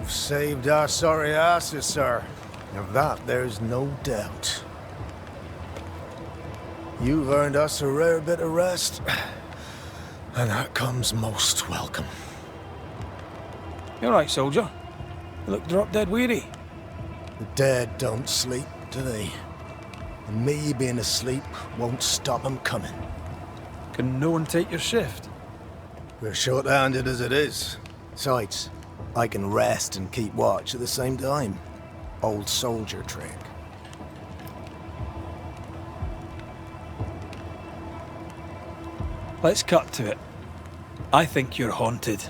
You've saved our sorry asses, sir. Of that, there's no doubt. You've earned us a rare bit of rest, and that comes most welcome. You all right, soldier? You look drop dead weary. The dead don't sleep, do they? And me being asleep won't stop them coming. Can no one take your shift? We're short-handed as it is. Besides, I can rest and keep watch at the same time. Old soldier trick. Let's cut to it. I think you're haunted.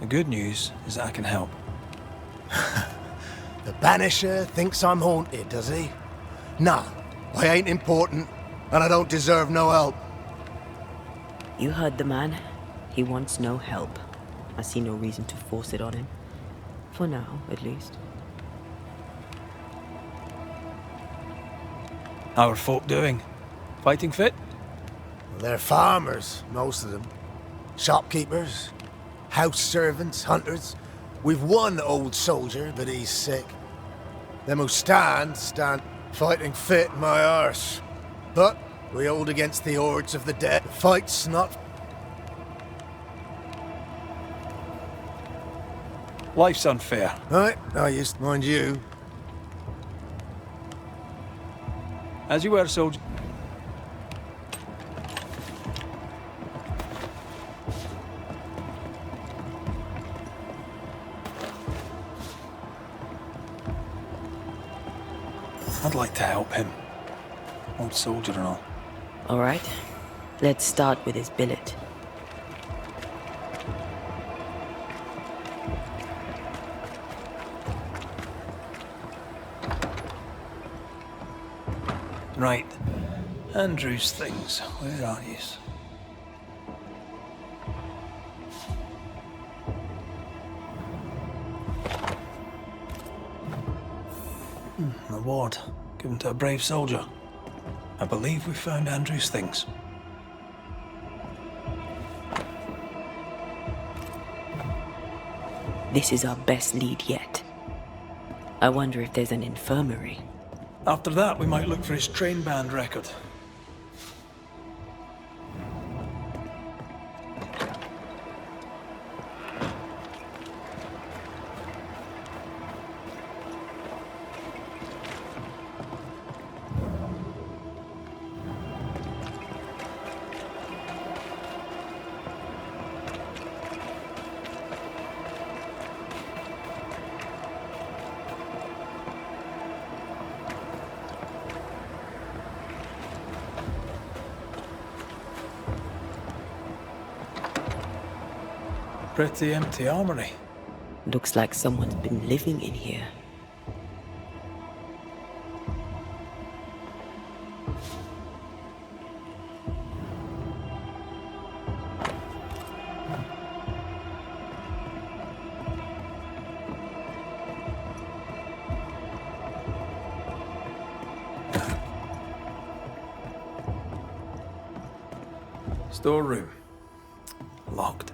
The good news is that I can help. The Banisher thinks I'm haunted, does he? Nah, I ain't important, and I don't deserve no help. You heard the man. He wants no help. I see no reason to force it on him. For now, at least. How are folk doing? Fighting fit? They're farmers, most of them. Shopkeepers, house servants, hunters. We've one old soldier, but he's sick. Them who stand fighting fit my arse. But we hold against the hordes of the dead. The fight's not... Life's unfair. Right, I used to mind you. As you were, soldier. I'd like to help him. Old soldier and all. All right. Let's start with his billet. Right. Andrew's things. Where are you? An award given to a brave soldier. I believe we found Andrew's things. This is our best lead yet. I wonder if there's an infirmary. After that, we might look for his train band record. Pretty empty armory. Looks like someone's been living in here. Storeroom. Locked.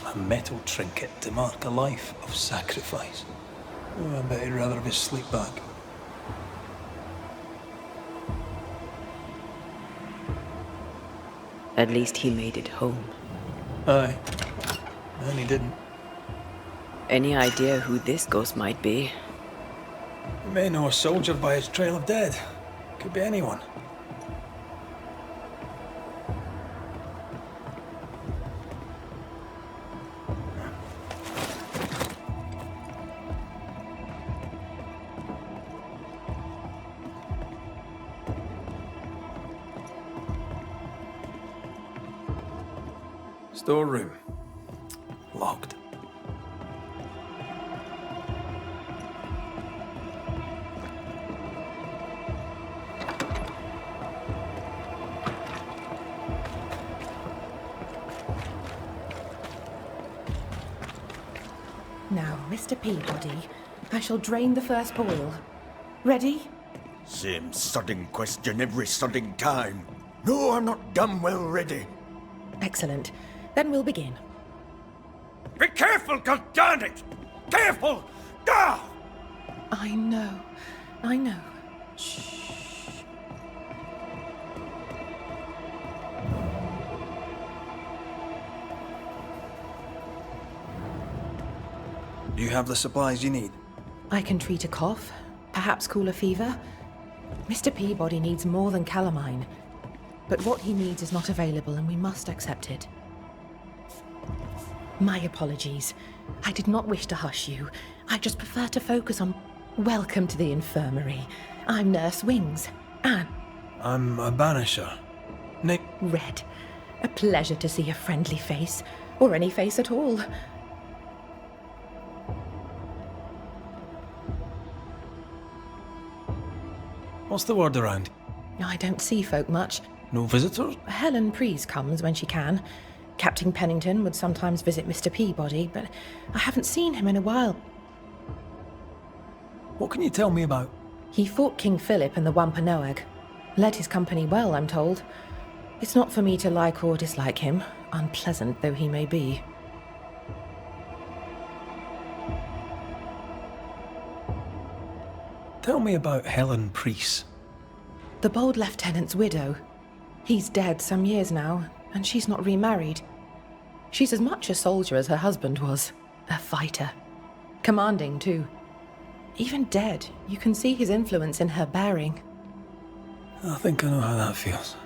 A metal trinket to mark a life of sacrifice. Oh, I bet he'd rather have his sleep back. At least he made it home. Aye. And he didn't. Any idea who this ghost might be? You may know a soldier by his trail of dead. Could be anyone. Storeroom. Locked. Now, Mr. Peabody, I shall drain the first boil. Ready? Same sodding question every sodding time. No, I'm not damn well ready. Excellent. Then we'll begin. Be careful, goddammit! Careful! Ah! I know. I know. Shh. Do you have the supplies you need? I can treat a cough, perhaps cool a fever. Mr. Peabody needs more than calamine. But what he needs is not available, and we must accept it. My apologies. I did not wish to hush you. I just prefer to focus on... Welcome to the infirmary. I'm Nurse Wings. Anne. I'm a banisher. Nick. Red. A pleasure to see a friendly face. Or any face at all. What's the word around? I don't see folk much. No visitors? Helen Preece comes when she can. Captain Pennington would sometimes visit Mr. Peabody, but I haven't seen him in a while. What can you tell me about? He fought King Philip in the Wampanoag. Led his company well, I'm told. It's not for me to like or dislike him, unpleasant though he may be. Tell me about Helen Preece. The bold lieutenant's widow. He's dead some years now, and she's not remarried. She's as much a soldier as her husband was. A fighter. Commanding, too. Even dead, you can see his influence in her bearing. I think I know how that feels.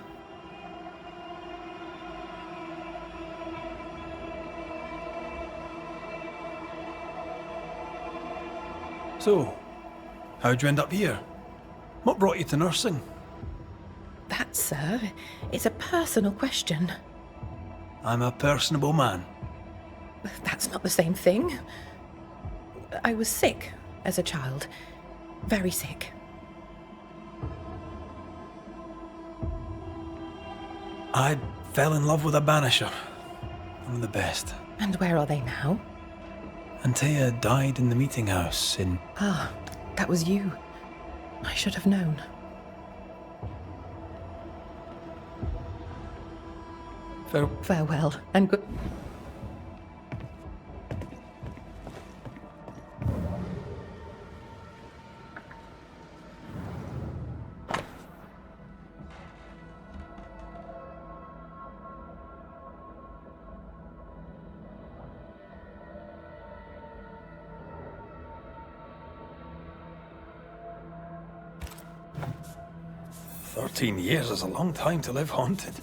So, how'd you end up here? What brought you to nursing? That, sir, is a personal question. I'm a personable man. That's not the same thing. I was sick as a child. Very sick. I fell in love with a banisher. One of the best. And where are they now? Antea died in the meeting house in... Ah, that was you. I should have known. Farewell, and good... "13 years is a long time to live haunted."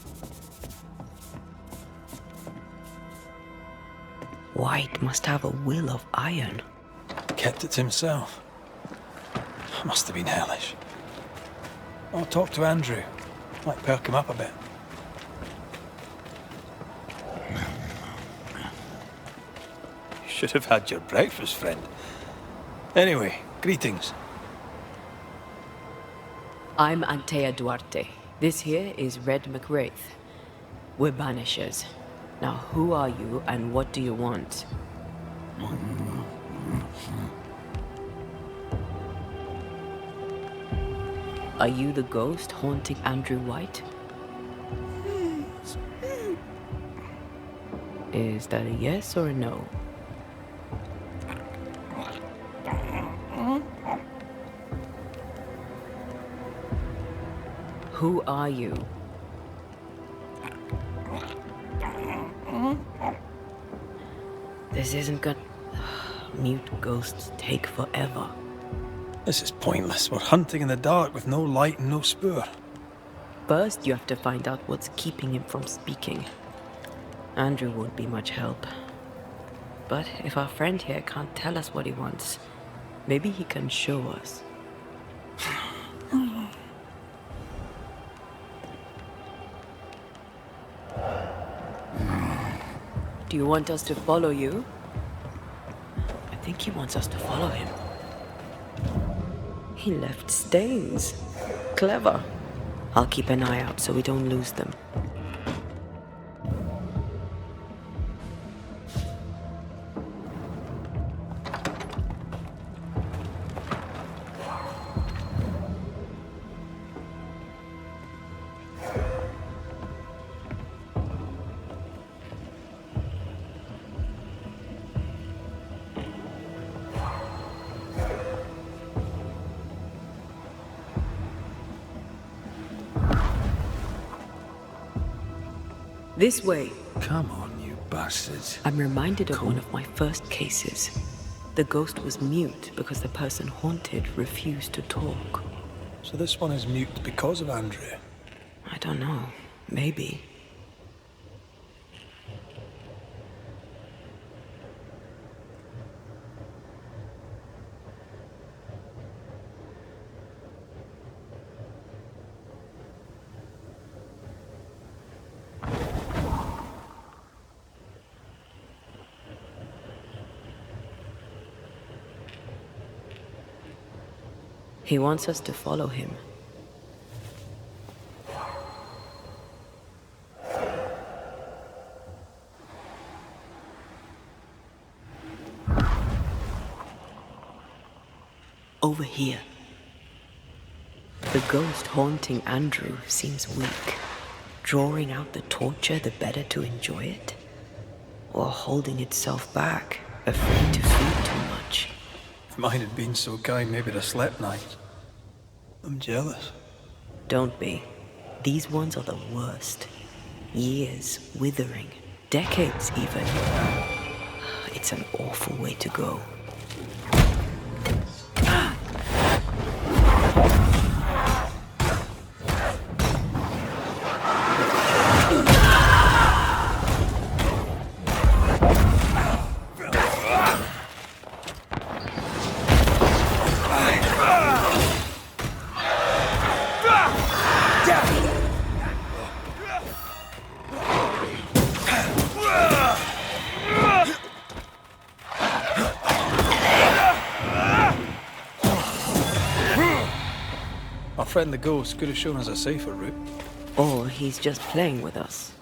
White must have a will of iron. Kept it to himself. Must have been hellish. I'll talk to Andrew. Might perk him up a bit. You should have had your breakfast, friend. Anyway, greetings. I'm Antea Duarte. This here is Red McWraith. We're Banishers. Now, who are you and what do you want? Are you the ghost haunting Andrew White? Is that a yes or a no? Who are you? This isn't good. Mute ghosts take forever. This is pointless. We're hunting in the dark with no light and no spoor. First, you have to find out what's keeping him from speaking. Andrew won't be much help. But if our friend here can't tell us what he wants, maybe he can show us. Do you want us to follow you? I think he wants us to follow him. He left stains. Clever. I'll keep an eye out so we don't lose them. This way. Come on, you bastards. I'm reminded of one of my first cases. The ghost was mute because the person haunted refused to talk. So this one is mute because of Andrew? I don't know. Maybe. He wants us to follow him. Over here. The ghost haunting Andrew seems weak. Drawing out the torture the better to enjoy it? Or holding itself back, afraid to feed too much? If mine had been so kind, maybe I'd have slept nights. I'm jealous. Don't be. These ones are the worst. Years withering. Decades even. It's an awful way to go. Our friend the ghost could have shown us a safer route. Or he's just playing with us.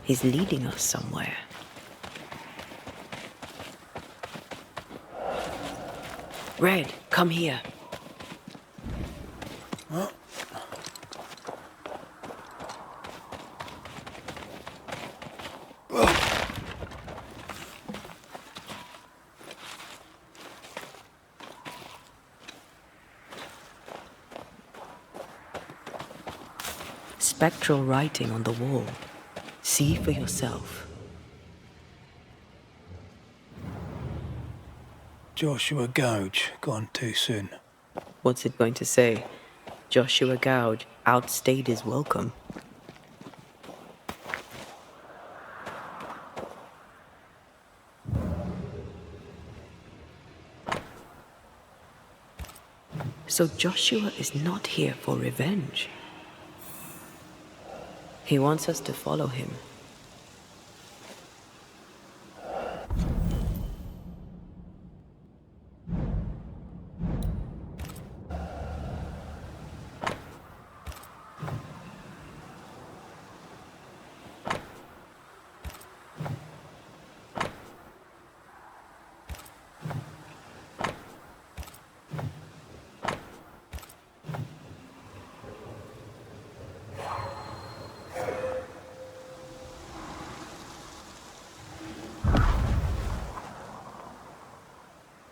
He's leading us somewhere. Red, come here. Huh? Spectral writing on the wall. See for yourself. Joshua Gouge, gone too soon. What's it going to say? Joshua Gouge outstayed his welcome. So Joshua is not here for revenge. He wants us to follow him.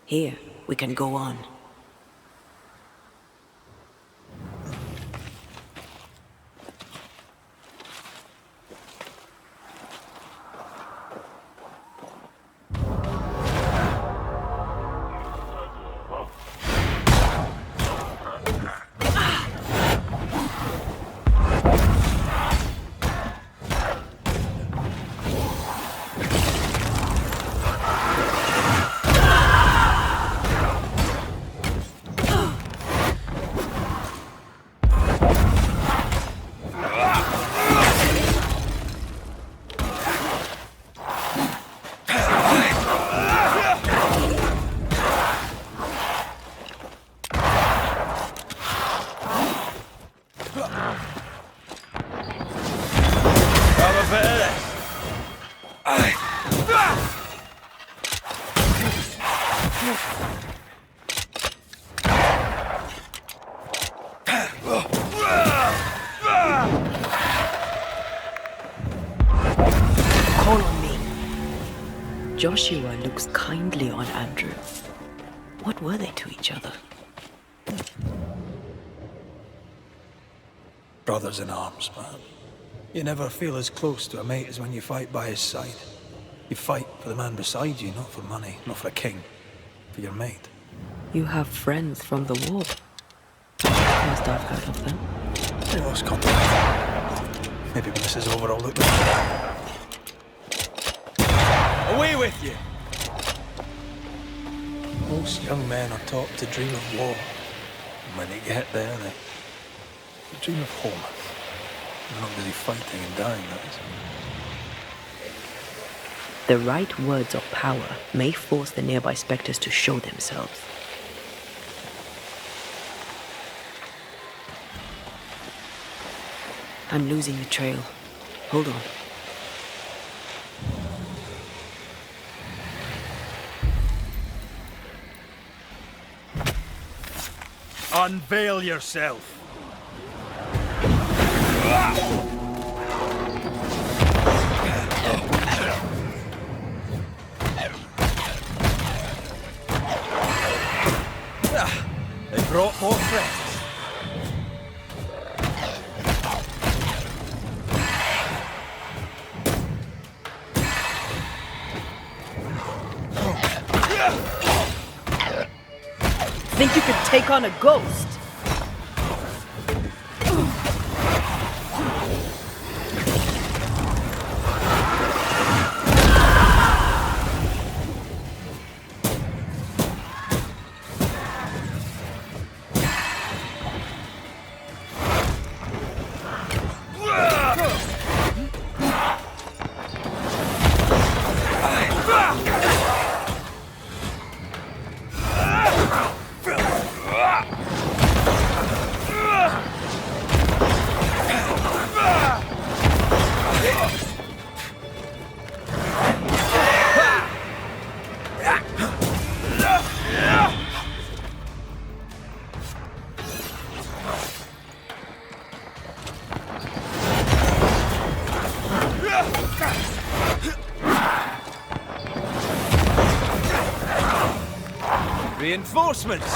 Here, we can go on. Call on me. Joshua looks kindly on Andrew. What were they to each other? Brothers in arms, man. You never feel as close to a mate as when you fight by his side. You fight for the man beside you, not for money, not for a king. For your mate. You have friends from the war. Must have heard of them. They lost contact. Maybe when this is over, I'll look them. Away with you! Most young men are taught to dream of war. And when they get there, they dream of home. They're not busy fighting and dying, that is. The right words of power may force the nearby specters to show themselves. I'm losing the trail. Hold on. Unveil yourself. They brought more friends. Think you could take on a ghost? Reinforcements!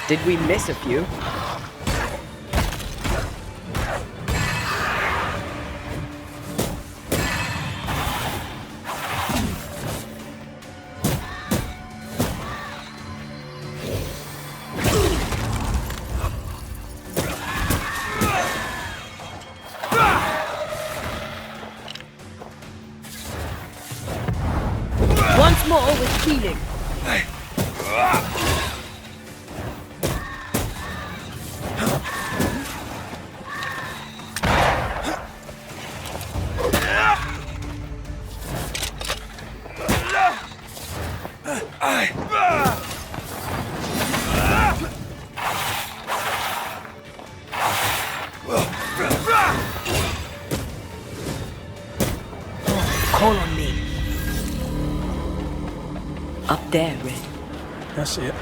Did we miss a few? Once more with healing. Call on me. Up there, Red. I see it.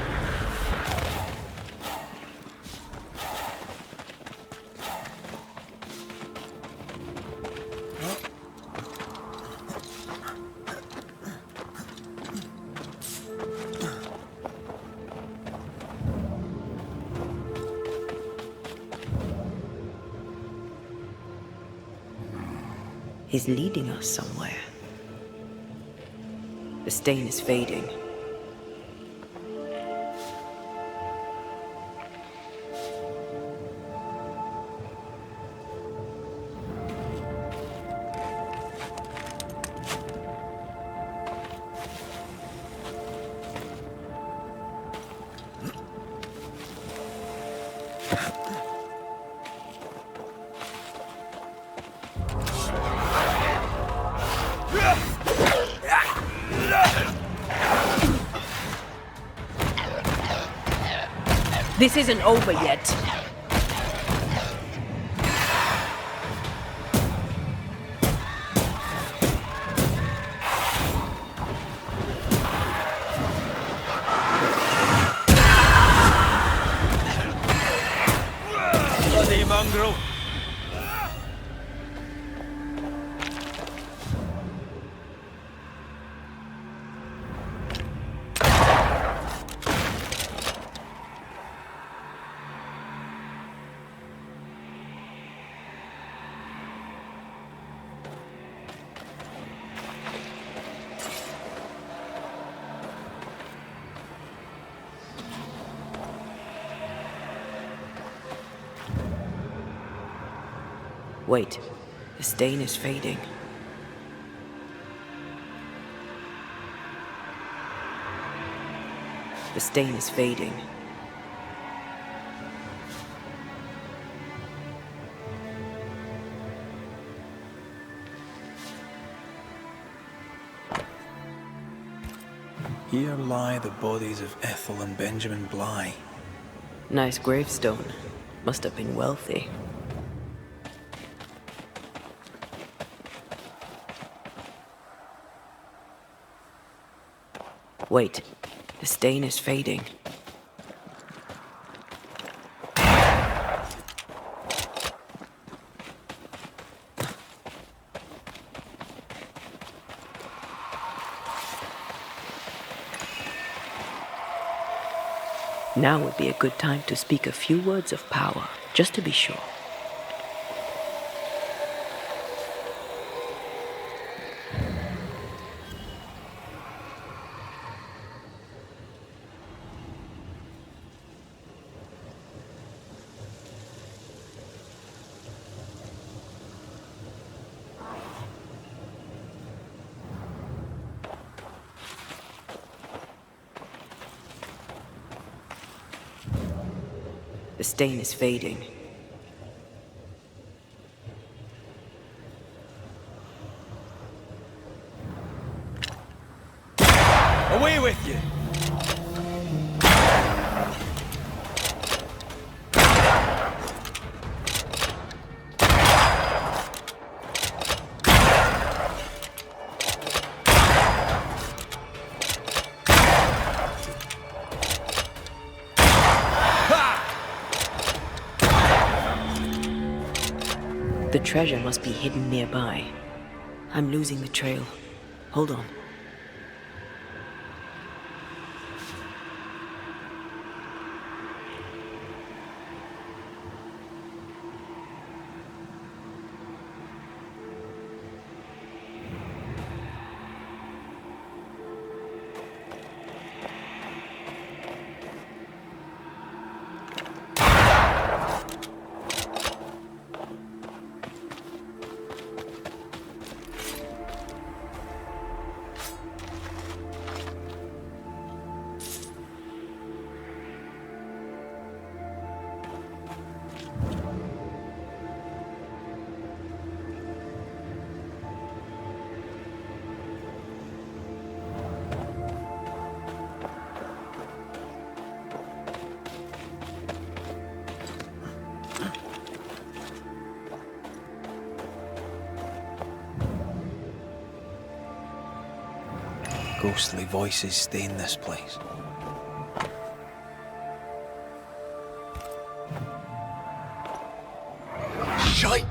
He's leading us somewhere. The stain is fading. This isn't over yet. Bloody mongrel! Wait, the stain is fading. The stain is fading. Here lie the bodies of Ethel and Benjamin Bligh. Nice gravestone. Must have been wealthy. Wait, the stain is fading. Now would be a good time to speak a few words of power, just to be sure. The stain is fading. Away with you! The treasure must be hidden nearby. I'm losing the trail. Hold on. Ghostly voices stain this place. Shite!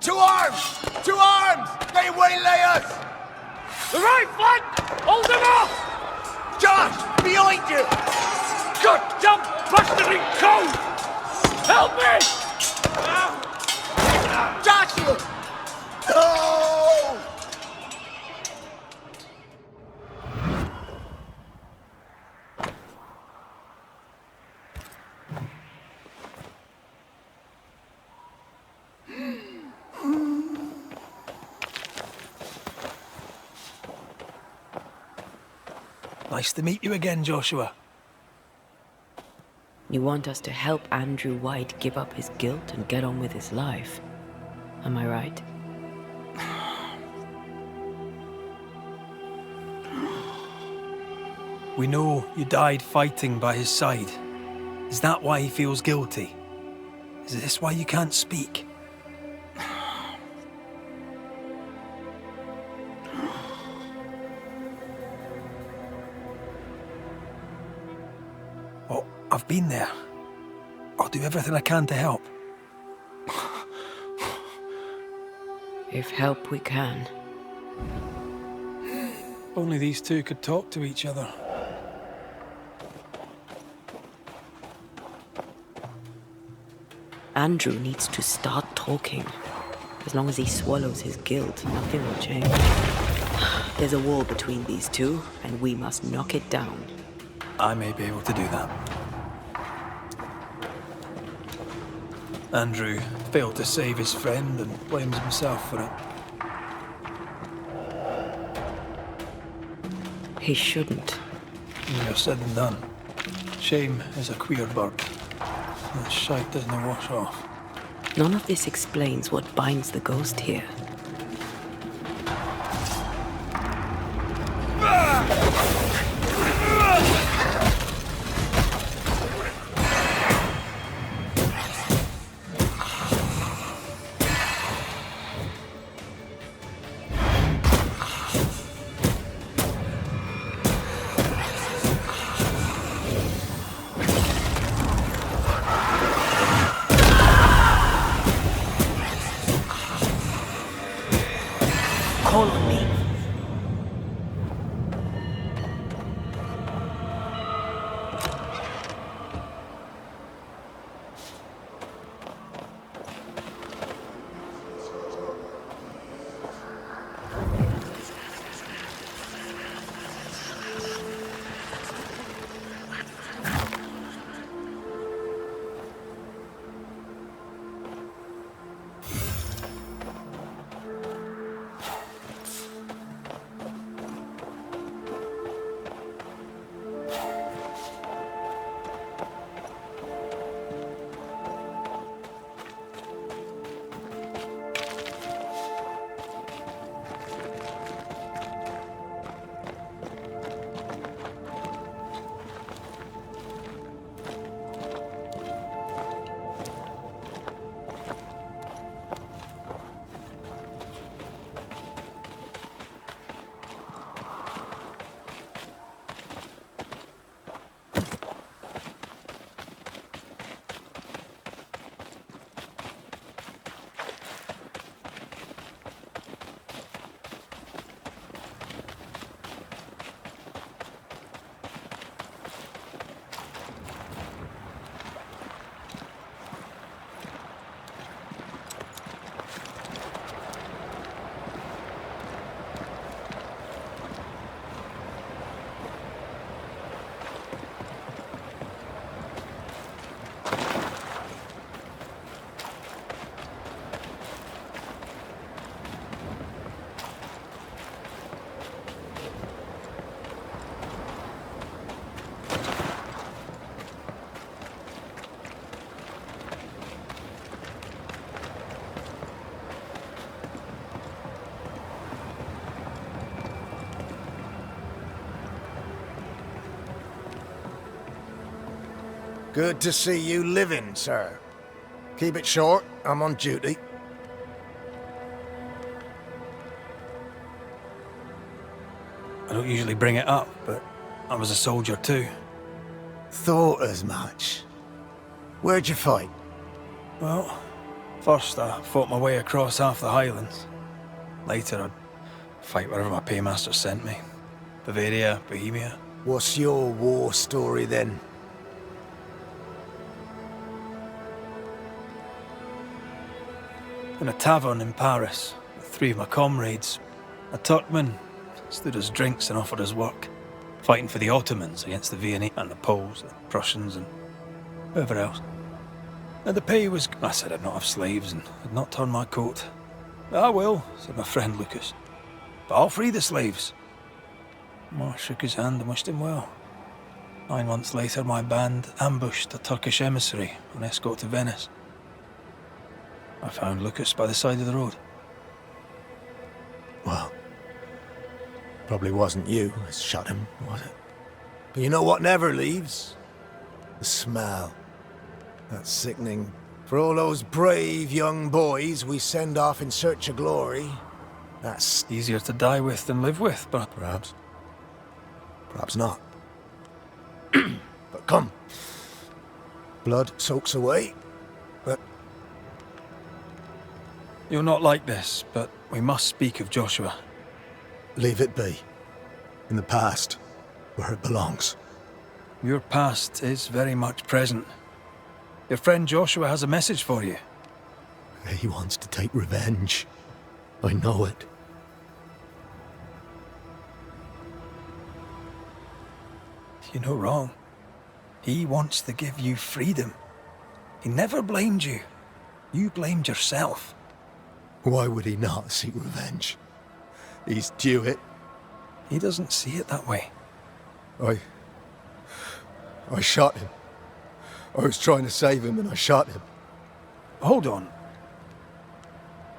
To arms! To arms! They waylay us! The right flank! Hold them off! Josh! Behind you! Good jump, blustering cold! Help me! Joshua! No! Nice to meet you again, Joshua. You want us to help Andrew White give up his guilt and get on with his life. Am I right? We know you died fighting by his side. Is that why he feels guilty? Is this why you can't speak? Oh, I've been there. I'll do everything I can to help. If help we can. Only these two could talk to each other. Andrew needs to start talking. As long as he swallows his guilt, nothing will change. There's a wall between these two, and we must knock it down. I may be able to do that. Andrew failed to save his friend and blames himself for it. He shouldn't. Easier said than done. Shame is a queer bird. That shite doesn't wash off. None of this explains what binds the ghost here. Call on me. Good to see you living, sir. Keep it short, I'm on duty. I don't usually bring it up, but I was a soldier too. Thought as much. Where'd you fight? Well, first I fought my way across half the Highlands. Later I'd fight wherever my paymaster sent me. Bavaria, Bohemia. What's your war story then? In a tavern in Paris, with 3 of my comrades, a Turkman stood us drinks and offered us work, fighting for the Ottomans against the Viennese and the Poles, the Prussians and whoever else. And the pay was... I said I'd not have slaves and I'd not turn my coat. "I will," said my friend Lucas, "but I'll free the slaves." Mark shook his hand and wished him well. 9 months later, my band ambushed a Turkish emissary on escort to Venice. I found Lucas by the side of the road. Well, probably wasn't you that shot him, was it? But you know what never leaves? The smell. That's sickening. For all those brave young boys we send off in search of glory, that's Easier to die with than live with, but perhaps. Perhaps not. But come. Blood soaks away. But you're not like this, but we must speak of Joshua. leave it be. In the past, where it belongs. Your past is very much present. Your friend Joshua has a message for you. He wants to take revenge. I know it. You're no wrong. He wants to give you freedom. He never blamed you. You blamed yourself. Why would he not seek revenge? He's due it. He doesn't see it that way. I shot him. I was trying to save him and I shot him. Hold on.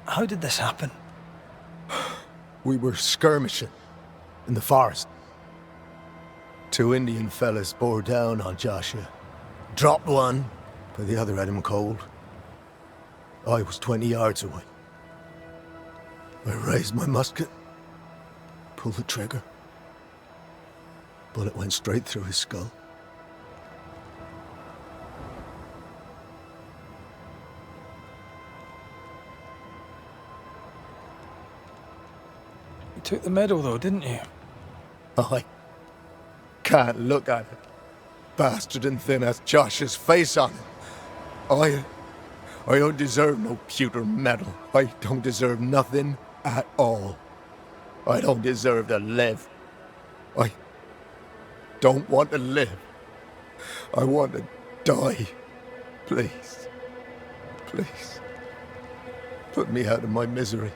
How did this happen? We were skirmishing in the forest. 2 Indian fellas bore down on Joshua. Dropped one, but the other had him cold. I was 20 yards away. I raised my musket, pulled the trigger. Bullet went straight through his skull. You took the medal though, didn't you? I can't look at it. Bastard and thin has Josh's face on it. I don't deserve no pewter medal. I don't deserve nothing at all. I don't deserve to live. I don't want to live. I want to die. Please. Please. Put me out of my misery.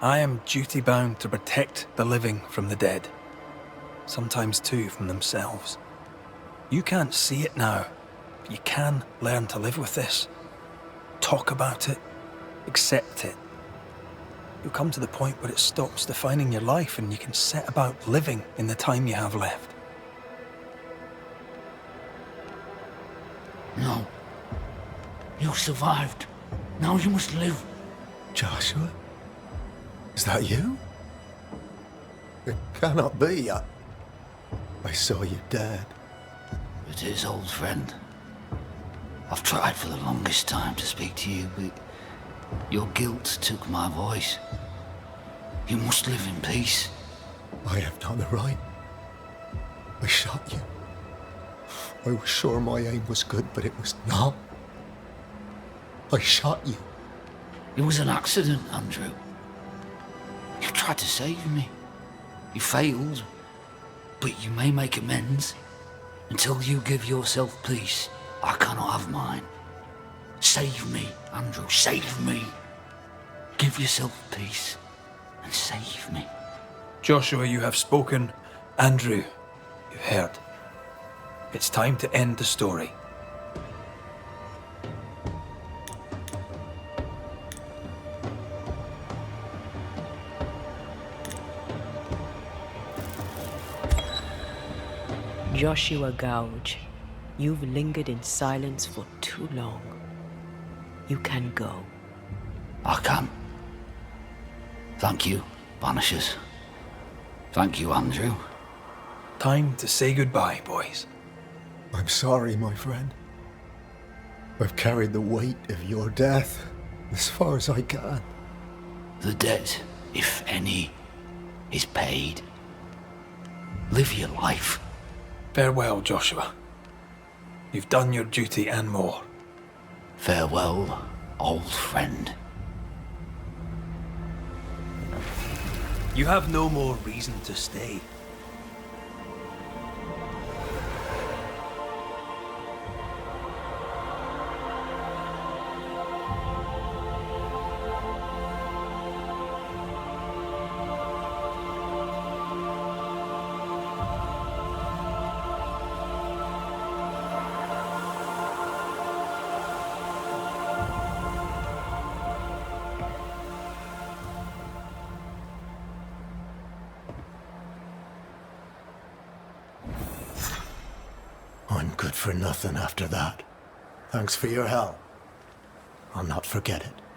I am duty-bound to protect the living from the dead. Sometimes too from themselves. You can't see it now, but you can learn to live with this. Talk about it. Accept it. You'll come to the point where it stops defining your life and you can set about living in the time you have left. No. You survived. Now you must live. Joshua? Is that you? It cannot be. I saw you dead. It is, old friend. I've tried for the longest time to speak to you, but your guilt took my voice. You must live in peace. I have done the right. I shot you. I was sure my aim was good, but it was not. I shot you. It was an accident, Andrew. You tried to save me. You failed, but you may make amends. Until you give yourself peace, I cannot have mine. Save me, Andrew, save me. Give yourself peace and save me. Joshua, you have spoken. Andrew, you've heard. It's time to end the story. Joshua Gouge, you've lingered in silence for too long. You can go. I can. Thank you, Banishers. Thank you, Andrew. Time to say goodbye, boys. I'm sorry, my friend. I've carried the weight of your death as far as I can. The debt, if any, is paid. Live your life. Farewell, Joshua. You've done your duty and more. Farewell, old friend. You have no more reason to stay. good for nothing after that. Thanks for your help. I'll not forget it.